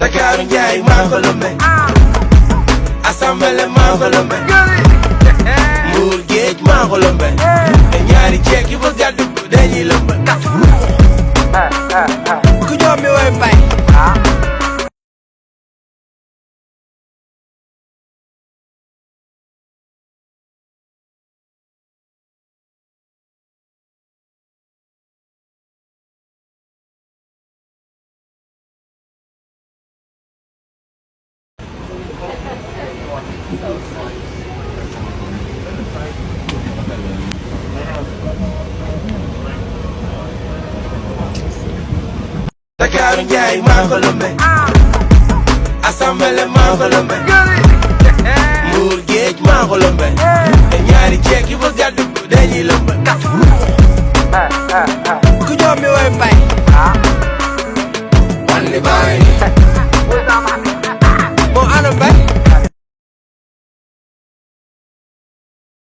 Dakar Ndiaye maa ko lëmbe Assemblée maa ko lëmbe Mbour géej maa ko lëmbe te ñaari ceeb yi bëgg a dugg dañuy lëmbe ku jox mi way mbay Dakar Ndiaye maa ko lëmbe Assemblée maa ko lëmbe Mbour géej maa ko lëmbe te ñaari ceeb yi bëgg a dugg dañuy lëmbe ku jox mi way mbay man li baay moo ana mbay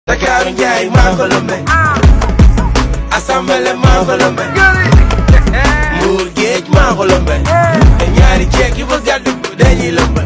Dakar Ndiaye maa ko lëmbe Assemblée maa ko lëmbe Mbour géej maa ko lëmbe te ñaari ceeb yi bëgg a dugg dañuy lëmbe